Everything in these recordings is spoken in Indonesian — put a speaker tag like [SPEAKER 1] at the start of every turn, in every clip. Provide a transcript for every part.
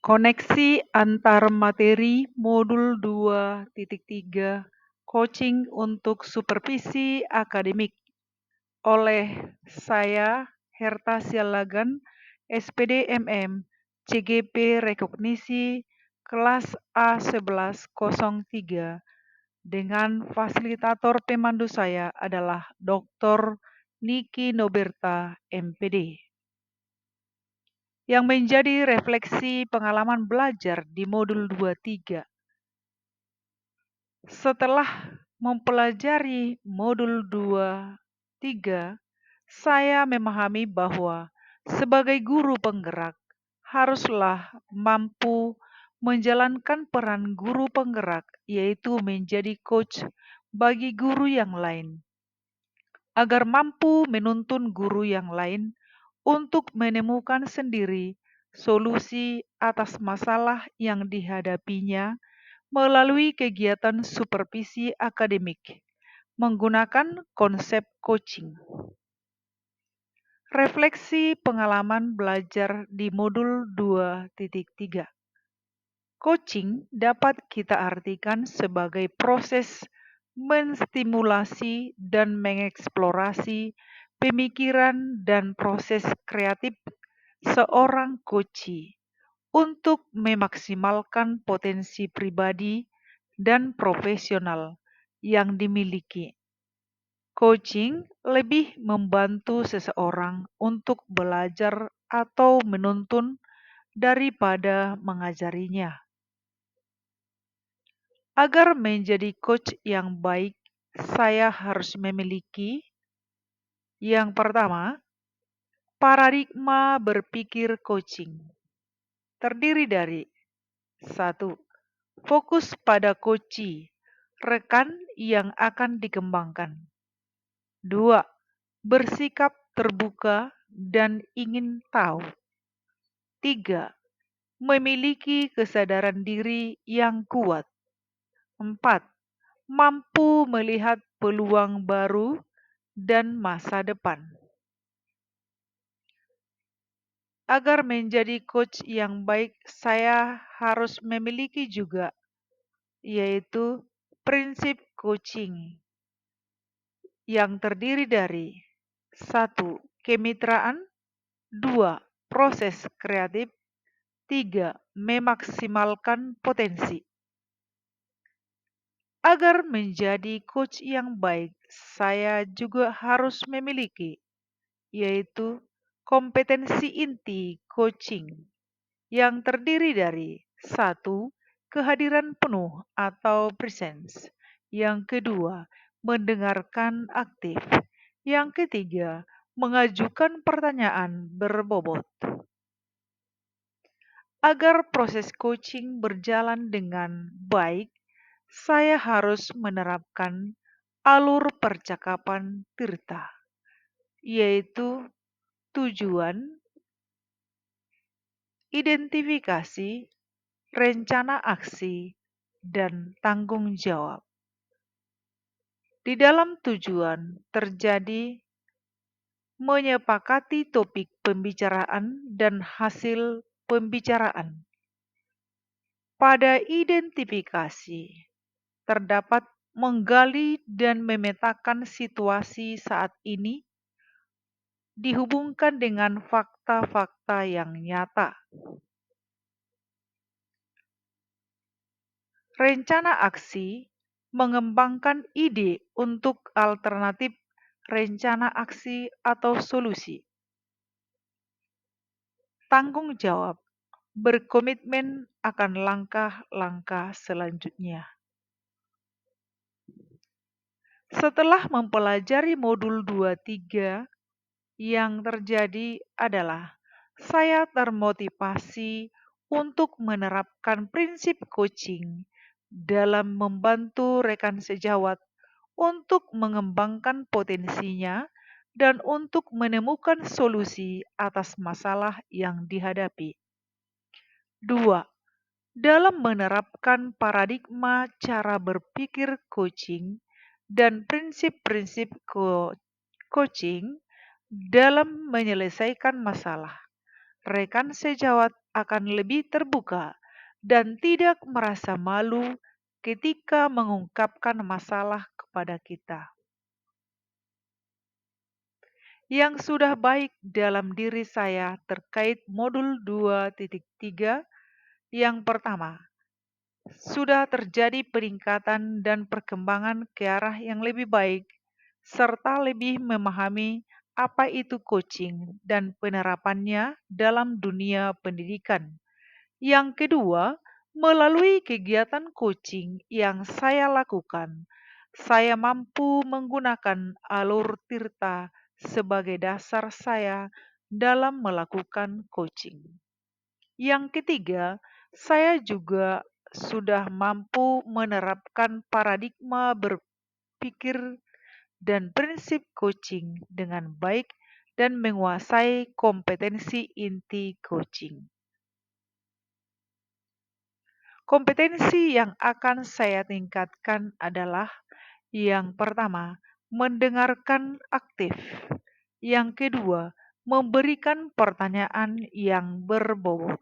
[SPEAKER 1] Koneksi antar materi modul 2.3 Coaching untuk Supervisi Akademik oleh saya Herta Sialagan, SPD MM, CGP Rekognisi kelas A1103 dengan fasilitator pemandu saya adalah Dr. Niki Noberta, MPD, yang menjadi refleksi pengalaman belajar di modul 23. Setelah mempelajari modul 23, saya memahami bahwa sebagai guru penggerak haruslah mampu menjalankan peran guru penggerak, yaitu menjadi coach bagi guru yang lain, agar mampu menuntun guru yang lain untuk menemukan sendiri solusi atas masalah yang dihadapinya melalui kegiatan supervisi akademik menggunakan konsep coaching. Refleksi pengalaman belajar di modul 2.3. Coaching dapat kita artikan sebagai proses menstimulasi dan mengeksplorasi pemikiran dan proses kreatif seorang coachee untuk memaksimalkan potensi pribadi dan profesional yang dimiliki. Coaching lebih membantu seseorang untuk belajar atau menuntun daripada mengajarinya. Agar menjadi coach yang baik, saya harus memiliki yang pertama, paradigma berpikir coaching. Terdiri dari 1. Fokus pada coachee, rekan yang akan dikembangkan. 2. Bersikap terbuka dan ingin tahu. 3. Memiliki kesadaran diri yang kuat. 4. Mampu melihat peluang baru dan masa depan. Agar menjadi coach yang baik, saya harus memiliki juga, yaitu prinsip coaching yang terdiri dari 1. Kemitraan. 2. Proses kreatif. 3. Memaksimalkan potensi. Agar menjadi coach yang baik, saya juga harus memiliki, yaitu kompetensi inti coaching yang terdiri dari 1. Kehadiran penuh atau presence. Yang kedua, mendengarkan aktif. Yang ketiga, mengajukan pertanyaan berbobot. Agar proses coaching berjalan dengan baik, saya harus menerapkan alur percakapan Tirta, yaitu tujuan, identifikasi, rencana aksi, dan tanggung jawab. Di dalam tujuan terjadi menyepakati topik pembicaraan dan hasil pembicaraan. Pada identifikasi, terdapat menggali dan memetakan situasi saat ini dihubungkan dengan fakta-fakta yang nyata. Rencana aksi mengembangkan ide untuk alternatif rencana aksi atau solusi. Tanggung jawab berkomitmen akan langkah-langkah selanjutnya. Setelah mempelajari modul 23, yang terjadi adalah saya termotivasi untuk menerapkan prinsip coaching dalam membantu rekan sejawat untuk mengembangkan potensinya dan untuk menemukan solusi atas masalah yang dihadapi. 2. Dalam menerapkan paradigma cara berpikir coaching dan prinsip-prinsip coaching dalam menyelesaikan masalah, rekan sejawat akan lebih terbuka dan tidak merasa malu ketika mengungkapkan masalah kepada kita. Yang sudah baik dalam diri saya terkait modul 2.3, yang pertama, sudah terjadi peningkatan dan perkembangan ke arah yang lebih baik, serta lebih memahami apa itu coaching dan penerapannya dalam dunia pendidikan. Yang kedua, melalui kegiatan coaching yang saya lakukan, saya mampu menggunakan alur tirta sebagai dasar saya dalam melakukan coaching. Yang ketiga, saya juga sudah mampu menerapkan paradigma berpikir dan prinsip coaching dengan baik dan menguasai kompetensi inti coaching. Kompetensi yang akan saya tingkatkan adalah yang pertama, mendengarkan aktif. Yang kedua, memberikan pertanyaan yang berbobot.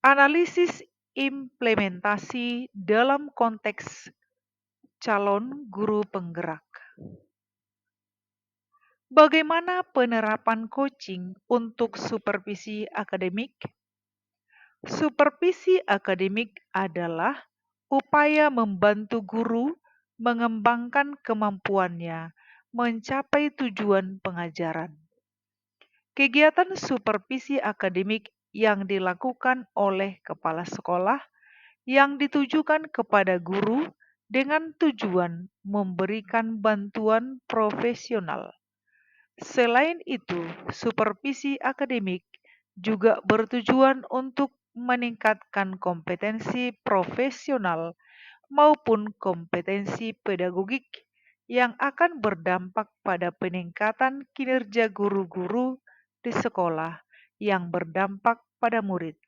[SPEAKER 1] Analisis implementasi dalam konteks calon guru penggerak. Bagaimana penerapan coaching untuk supervisi akademik? Supervisi akademik adalah upaya membantu guru mengembangkan kemampuannya mencapai tujuan pengajaran. Kegiatan supervisi akademik yang dilakukan oleh kepala sekolah yang ditujukan kepada guru dengan tujuan memberikan bantuan profesional. Selain itu, supervisi akademik juga bertujuan untuk meningkatkan kompetensi profesional maupun kompetensi pedagogik yang akan berdampak pada peningkatan kinerja guru-guru di sekolah yang berdampak pada murid.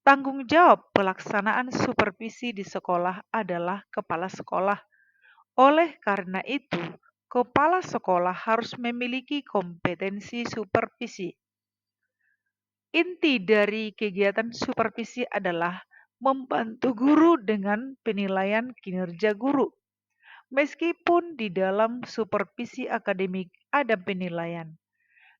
[SPEAKER 1] Tanggung jawab pelaksanaan supervisi di sekolah adalah kepala sekolah. Oleh karena itu, kepala sekolah harus memiliki kompetensi supervisi. Inti dari kegiatan supervisi adalah membantu guru dengan penilaian kinerja guru. Meskipun di dalam supervisi akademik ada penilaian,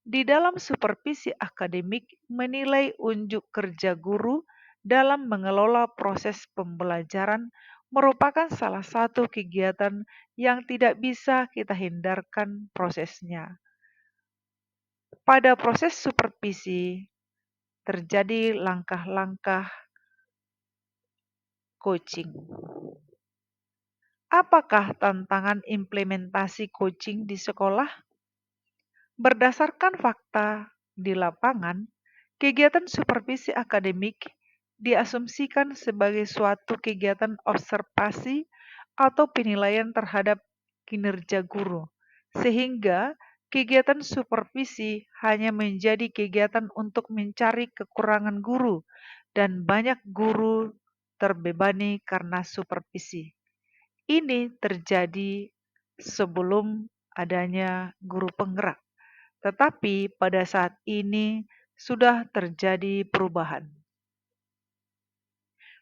[SPEAKER 1] di dalam supervisi akademik menilai unjuk kerja guru dalam mengelola proses pembelajaran merupakan salah satu kegiatan yang tidak bisa kita hindarkan prosesnya. Pada proses supervisi terjadi langkah-langkah coaching. Apakah tantangan implementasi coaching di sekolah? Berdasarkan fakta di lapangan, kegiatan supervisi akademik diasumsikan sebagai suatu kegiatan observasi atau penilaian terhadap kinerja guru, sehingga kegiatan supervisi hanya menjadi kegiatan untuk mencari kekurangan guru, dan banyak guru terbebani karena supervisi. Ini terjadi sebelum adanya guru penggerak. Tetapi pada saat ini sudah terjadi perubahan.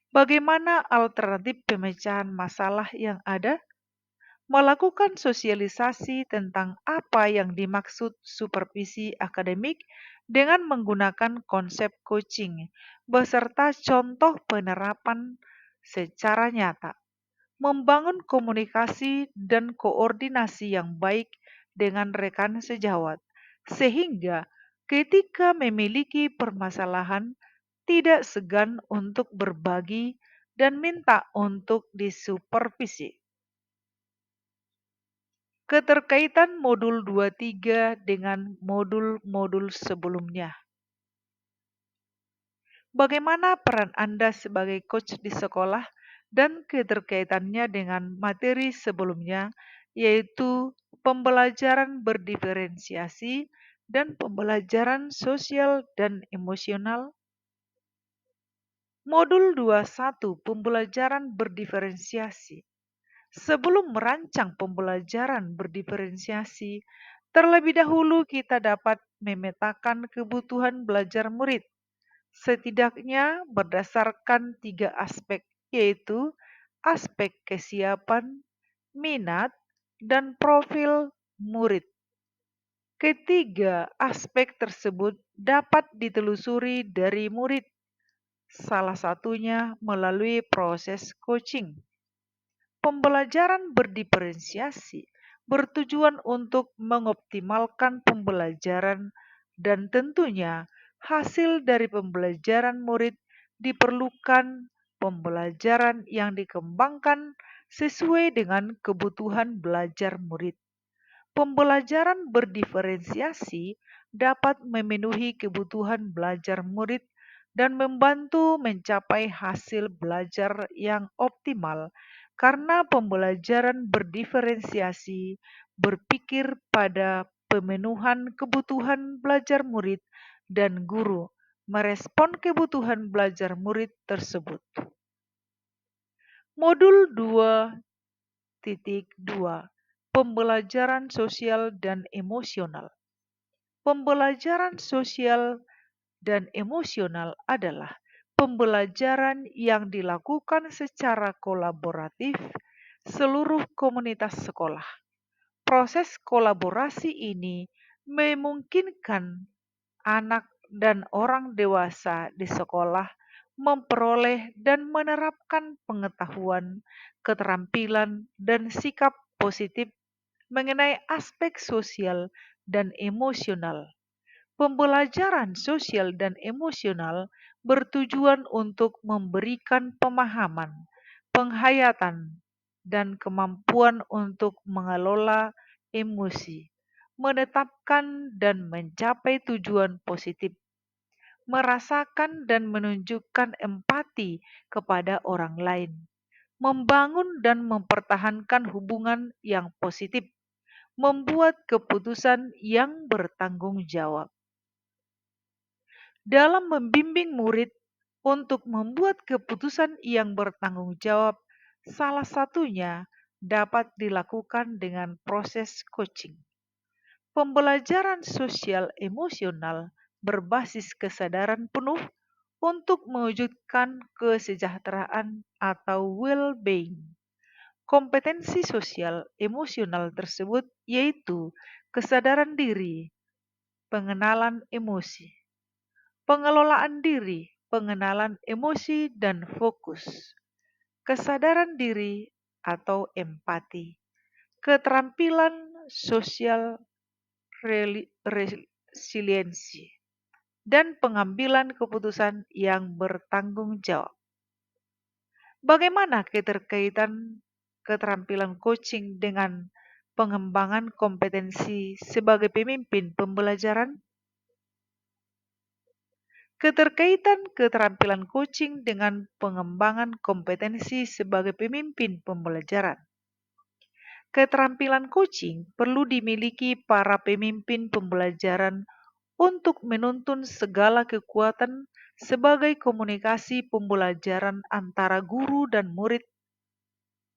[SPEAKER 1] Bagaimana alternatif pemecahan masalah yang ada? Melakukan sosialisasi tentang apa yang dimaksud supervisi akademik dengan menggunakan konsep coaching, beserta contoh penerapan secara nyata. Membangun komunikasi dan koordinasi yang baik dengan rekan sejawat, sehingga ketika memiliki permasalahan tidak segan untuk berbagi dan minta untuk disupervisi. Keterkaitan modul 23 dengan modul-modul sebelumnya. Bagaimana peran Anda sebagai coach di sekolah dan keterkaitannya dengan materi sebelumnya, yaitu pembelajaran berdiferensiasi dan pembelajaran sosial dan emosional? Modul 21 pembelajaran berdiferensiasi. Sebelum merancang pembelajaran berdiferensiasi, Terlebih dahulu kita dapat memetakan kebutuhan belajar murid, setidaknya berdasarkan 3 aspek, yaitu aspek kesiapan, minat, dan profil murid. Ketiga aspek tersebut dapat ditelusuri dari murid, salah satunya melalui proses coaching. Pembelajaran berdiferensiasi bertujuan untuk mengoptimalkan pembelajaran dan tentunya hasil dari pembelajaran murid diperlukan pembelajaran yang dikembangkan sesuai dengan kebutuhan belajar murid. Pembelajaran berdiferensiasi dapat memenuhi kebutuhan belajar murid dan membantu mencapai hasil belajar yang optimal karena pembelajaran berdiferensiasi berpikir pada pemenuhan kebutuhan belajar murid dan guru merespon kebutuhan belajar murid tersebut. Modul 2.2 Pembelajaran sosial dan emosional. Pembelajaran sosial dan emosional adalah pembelajaran yang dilakukan secara kolaboratif seluruh komunitas sekolah. Proses kolaborasi ini memungkinkan anak dan orang dewasa di sekolah memperoleh dan menerapkan pengetahuan, keterampilan, dan sikap positif mengenai aspek sosial dan emosional. Pembelajaran sosial dan emosional bertujuan untuk memberikan pemahaman, penghayatan, dan kemampuan untuk mengelola emosi, menetapkan dan mencapai tujuan positif, merasakan dan menunjukkan empati kepada orang lain, membangun dan mempertahankan hubungan yang positif, membuat keputusan yang bertanggung jawab. Dalam membimbing murid untuk membuat keputusan yang bertanggung jawab, salah satunya dapat dilakukan dengan proses coaching. Pembelajaran sosial emosional berbasis kesadaran penuh untuk mewujudkan kesejahteraan atau well-being. Kompetensi sosial emosional tersebut yaitu kesadaran diri, pengenalan emosi, pengelolaan diri, pengenalan emosi dan fokus, kesadaran diri atau empati, keterampilan sosial resiliensi, dan pengambilan keputusan yang bertanggung jawab. Bagaimana keterkaitan keterampilan coaching dengan pengembangan kompetensi sebagai pemimpin pembelajaran? Keterkaitan keterampilan coaching dengan pengembangan kompetensi sebagai pemimpin pembelajaran. Keterampilan coaching perlu dimiliki para pemimpin pembelajaran untuk menuntun segala kekuatan sebagai komunikasi pembelajaran antara guru dan murid.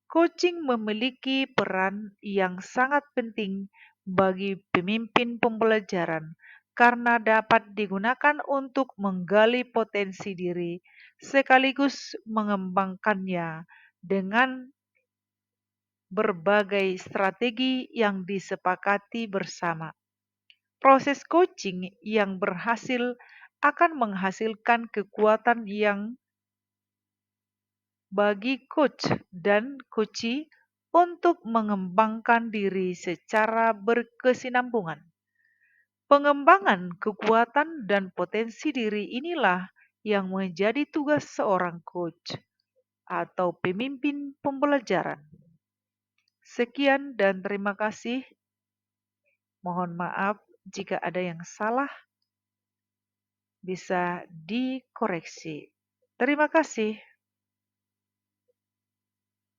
[SPEAKER 1] Coaching memiliki peran yang sangat penting bagi pemimpin pembelajaran karena dapat digunakan untuk menggali potensi diri sekaligus mengembangkannya dengan berbagai strategi yang disepakati bersama. Proses coaching yang berhasil akan menghasilkan kekuatan yang bagi coach dan coachee untuk mengembangkan diri secara berkesinambungan. Pengembangan kekuatan dan potensi diri inilah yang menjadi tugas seorang coach atau pemimpin pembelajaran. Sekian dan terima kasih. Mohon maaf jika ada yang salah, bisa dikoreksi. Terima kasih.